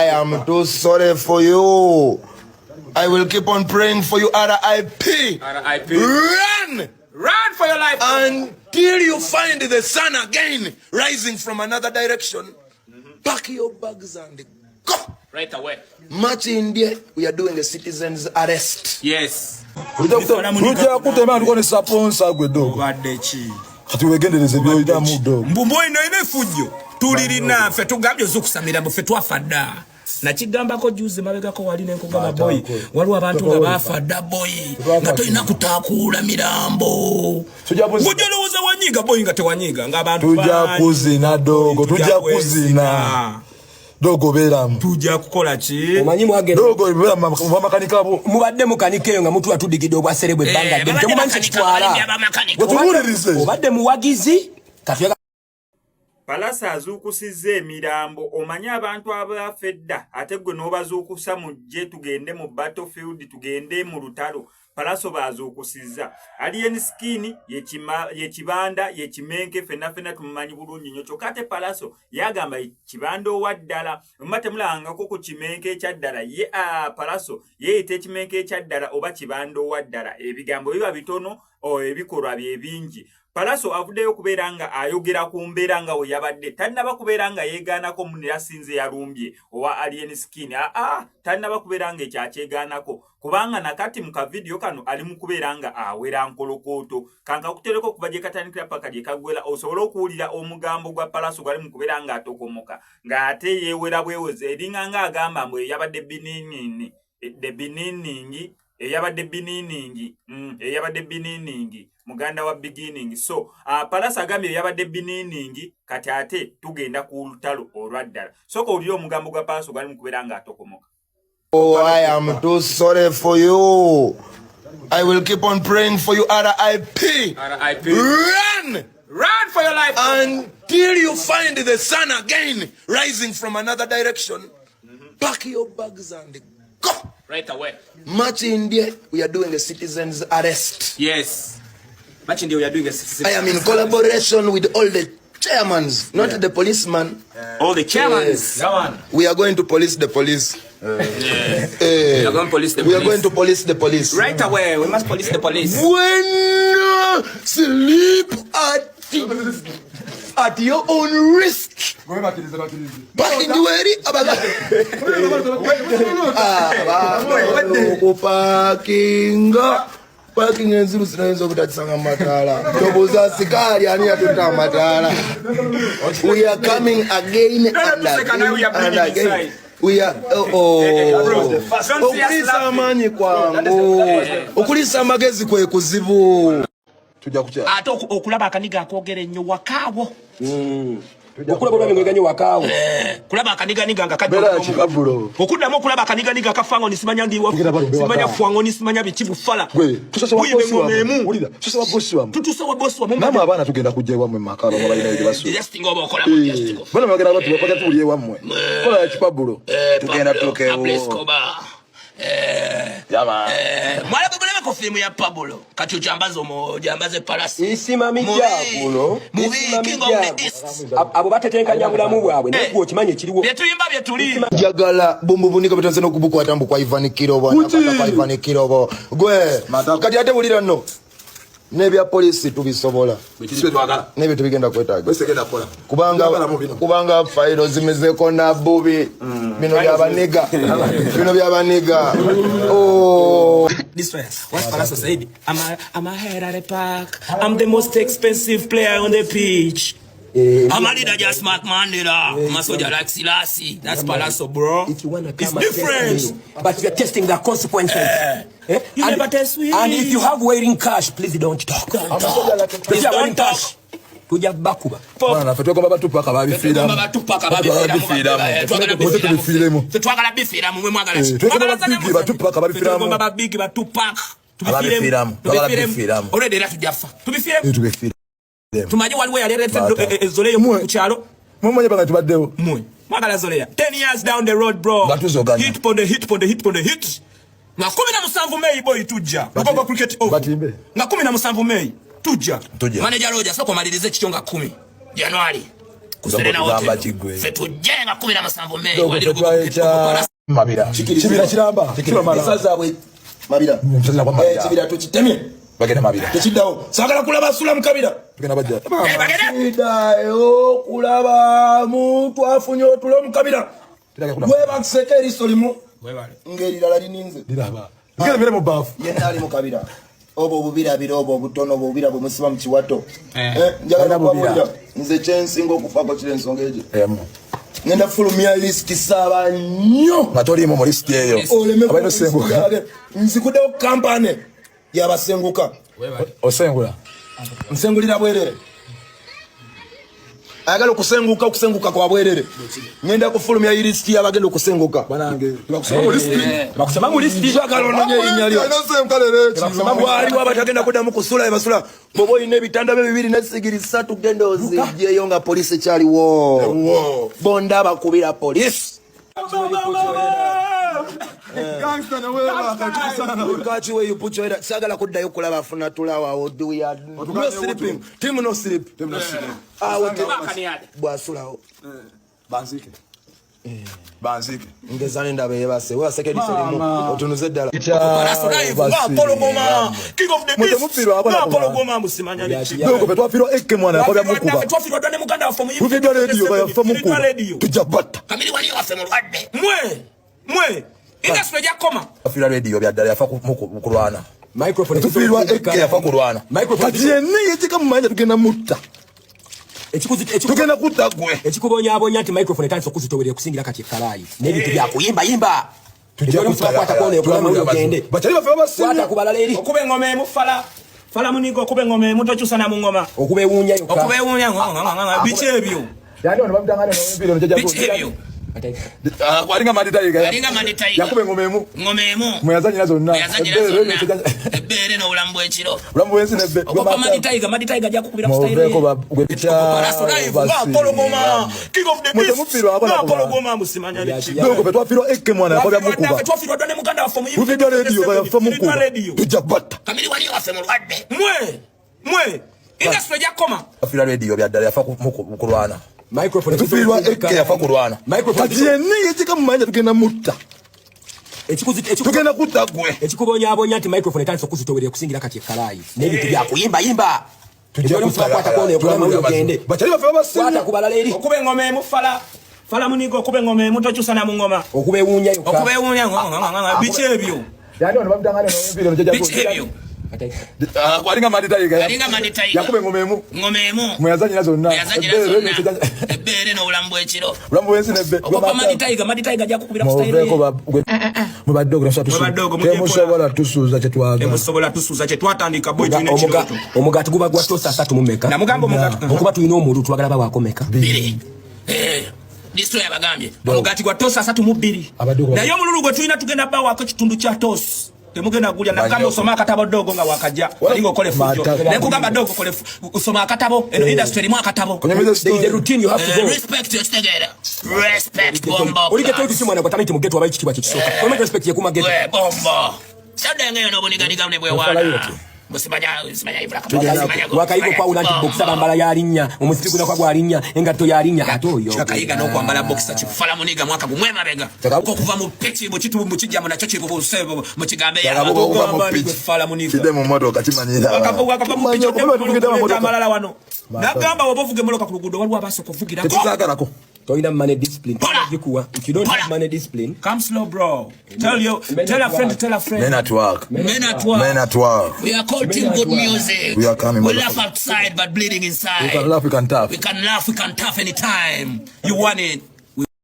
I am too sorry for you. I will keep on praying for you, R.I.P. R.I.P. Run! Run for your life. Until you find the sun again rising from another direction. Pack your bags and go. Right away. Much in India, we are doing a citizen's arrest. Yes. Nakigambako juzi mabegako wali nenkugamba boy waliwo abantu nga bafadda boy nga tolina kutakuula mirambo bujolowooza wanyiga boy nga tewanyiga ng'abantu tujja kuzina dogo tujja kuzina dogo beramu tujja kukola ki omanyi mwagera dogo beramu mumakanika abo mubadde mukanika eyo nga mutu atuddigidde obwaserebwe ebbanga ddene temumanyi kitwala obadde muwagizi kafya Pallaso azuukusizza emirambo omanyi abantu abafedda ate gwe n'obazuukusa mujje tugende mu battlefield tugende mu lutalo Pallaso bazuukusizza alien skin ye kibanda ye kimenke fena tumumanyi bulungi nnyo kyokka ate Pallaso yagamba kibanda owaddala mmate mulangako ku kimenke ekyaddala ye Pallaso yeeyita ekimenke ekyaddala oba kibanda owaddala ebigambo biba bitono ebikolwa bye bingi Pallaso avuddeyo kubeera nga ayogera ku mbeera nga we yabadde tannaba kubeera nga yeegaanako munne yasinze yalumbye owa alien skin tannaba kubeera nga ekyakyegaanako kubanga nakati mu kavidiyo kano ali mu kubeera nga awera nkolokooto kanka kutereko okuva gye katandikira paka gye kagwera osobola okuwulira omugambo gwa Pallaso gwali mu kubeera nga atokomoka ng'ate yeewera bweweze eringa nga agamba mbu eyabadde biniiningi muganda wa beginning so Pallaso agambye yabadde biniiningi kati ate tugenda ku lutalo olwaddala soka oli omugambo gwa Pallaso gwali mu kubeera nga atokomoka. Oh, I am too sorry for you. I will keep on praying for you, R.I.P. R.I.P. Run! Run for your life. Until you find the sun again rising from another direction. Pack your bags and go. Right away. Much in India, we are doing a citizen's arrest. Yes. Much in India, we are doing a citizen's arrest. I am in collaboration with all the chairmans, not the policeman. All the chairmans. We are going to police the police. We are going to police the police. We are going to police the police. Right away, we must police the police. When sleep at your own risk. Parking dueri parking enziru zinaenza okutatisanga matala tobuza sikali ani yatuta matala. We are coming again and again. We are okulisa amanyi kwangu okulisa amagezi kwe kuzibu tujja kucha ate okulaba akaniga akogera ennyo wakaawo okulaba ngeganye wakaawo kulaba akaniga nga kadde okuddamu okulaba akaniga kafanga nisimanya ndiwa simanya fwango nisimanya bikibu fala tutusawa bosi wa mama abana tugenda kujjewa mu makaro babayina ebyo basu just ngoba okola mu just go bana magera abantu bakati tuliye wamwe kola kipabulo tugenda tukewo Yama. Mwala kubulema ko filmu ya Pablo. Kati jambaze Pallaso. Isima mijakuno. Movie King of the East. Abo batetenkanya bulamu bwabwe nabwo okimanye kiriwo. Byetuyimba byetuli. Jagala bumbubunika bitanze okubuku atambu kwa Ivan Kirobo. Kwa Ivan Kirobo. Gwe. Kati ate bulira no. Nebya polisi tubisobola. Nebyo tubigenda kwetaaga. Kubanga failo zimezeko na bubi. Bino byabaniga. Bino byabaniga. Oh. This way. What's Pallaso said? I'm ahead at the park. I'm the most expensive player on the pitch. I'm a leader, just smart man leader. I'm a soldier like Selassie. That's Pallaso, bro. If you wanna it's different. But you're testing the consequences. You never test me. And if you have waiting cash, please don't talk. Please don't talk. Tujja bakuba. Bana fetoko batupaka babifira. Twagala bifira mu mwagala. Batupaka babifira. Baba big batupaka. Tubifira. Already that tujafa. Tubifira. Tumaji waliwe yalete Zoleyo mu kyalo. Mumanye banga tubaddewo. Mwagala Zoleyo. 10 years down the road, bro. Hit pon the hit. Na 17 Mei boy tujja. Lugogo cricket over. Batimbe. Na 17 Mei tujja. Manager Roger soko malirize kichonga 10 January. kuserena wote fetu jenga 17 Mei wali kuko Mabira chibira chiramba Saza bwe Mabira chibira tuchitemye bagenda Mabira techidawo sagala kulaba sula mukabira bagenda bajja chidayo kulaba muntu afunyo tulo mukabira gwe baksekeri solimu ngeri lala lininze diraba ngere mere mu bafu yenda ali mukabira obo bubira birobo butono bubira bumusiba mu kiwato njagala kubabulira nze kyensinga okufako kire ensongeje ngenda fulumya list saba nnyo matoli mu list eyo abayino senguka nzikudewo kampane yabasenguka osengula nsengulira bwerere ayagala okusenguka kwa bwerere ngenda kufulumya list y'abagenda okusenguka banange bakusema mu list twagala ononye erinnya lyo waliwo abatagenda kuddamu kusula ebasula bwoba olina ebitanda bye 2 n'essigiri 3 genda ozijjeyo nga polisi ekyaliwo bonda bakubira polisi Catch where you put your head. Sagala could die kulaba funa tulawa or do we are no sleeping. Team no sleep. Bwasula. Banzike. Banzike. Ngezane ndabe base. Wa second selimu. Otunuze dala. Pallaso live. Wa Polo Goma. King of the beast. Wa Polo Goma musimanya lichi. Doko betwa firo ekke mwana kwa mukuba. Betwa firo done mukanda for me. Video radio ya fomu ku. Tujabata. Kamili wali wafe mu lwadde. Mwe. Industry yakoma. Afira radio bya dala yafa mukulwana. Microphone tufirwa ekke yafa kulwana. Microphone ne yetika mumanya tugenda mutta. Tugenda kutagwe. Ekikubonya nti microphone tanso kuzitowerera kusingira kati kalayi. Nebintu bya kuyimba. Tujja kukwata kone okulamu ogende. Bachali bafe basinga. Kwata kubala leri. Okube ngome emufala. Fala munigo okube ngome mutochusa na mungoma. Okube wunya yoka. Okube wunya biche ebyo. Yani ono babitangana no mpiro njaja biche ebyo. Kwalinga maditaiga. Yakube ngomemu. Mwazanyi zonna. Ebere no ulambo ekiro. Ulambo wensi nebbe. Okoma maditaiga ja kukubira kusitayire. Moveko bagwecha. Pallaso live. Wa Polo Goma. King of the beast. Wa Polo Goma musimanya lichi. Doko betwa firo ekke mwana kwa mukuba. Betwa firo done mukanda for me. Video radio ya fomu ku. Tujabata. Kamili wali wafe mu lwadde. Mwe. Industry yakoma. Afira radio bya dala yafa mukulwana. Microphone tufirwa ekke yafa kulwana. Kati ne yetika mumanya tugenda mutta. Tugenda kutagwe. Ekikubonya nti microphone tanso kuzitowerera kusingira kati kalayi. Nebintu bya kuyimba. Tujja kukwata kone okulamu ogende. Bachali bafe basinga. Kwata kubala leri. Okube ngome emufala. Fala munigo okube ngome mutochusa na mungoma. Okube wunya yoka. Okube wunya biche ebyo. Yani ono babitangana no mpiro njaja biche ebyo. Kwalinga maditaiga. Yakube ngomemu. Mwazanyi zonna. Ebere no ulambo ekiro. Ulambo wensi nebbe. Okoma maditaiga ja kukubira kusitayire. Mubadogo temusobola tusuuza kyetwatandika bwetyo n'ekiro. Omugati guba gwa tosa 3 mu meka. Namugamba omugati. Okuba tulina omuntu twagala babaako meka. 2. Disito yabagambye. Omugati gwa tosa 3 mu 2. Naye omululu gwe tulina tugenda bawaako kitundu kya tosa. Temugenda kulya nakamba osoma akatabo dogo nga wakajja alingo kole fujo nekugamba dogo kole usoma akatabo eno industry mu akatabo the routine you have to go respect your stegera respect bombo ulike to tusimwana kwa tamiti mugeto abayi kikiba kikisoka comment respect yekuma geto bombo sada ngayo no boniganiga mne bwe wana musimanya ibra kapaka wakayigo kwa ulanti boxer bambala yalinnya omusiti guna kwa gwalinnya engato yalinnya atoyo chakayiga no kwambala boxer chifala muniga mwaka gumwema bega uko kuva mu pitch mu chitu mu kijja mu nacho chipo sebo mu kigambe ya kuva fala muniga kide mu moto katimanyira wakavuga mu pitch tamalala wano nagamba wabovuge moloka ku lugudo waliwo abaso kuvugira ko tuzagalako toina money discipline gikuwa if you don't have money discipline come slow bro tell a friend men at work we are called team good music we are coming we laugh outside but bleeding inside we can laugh we can tough anytime you want it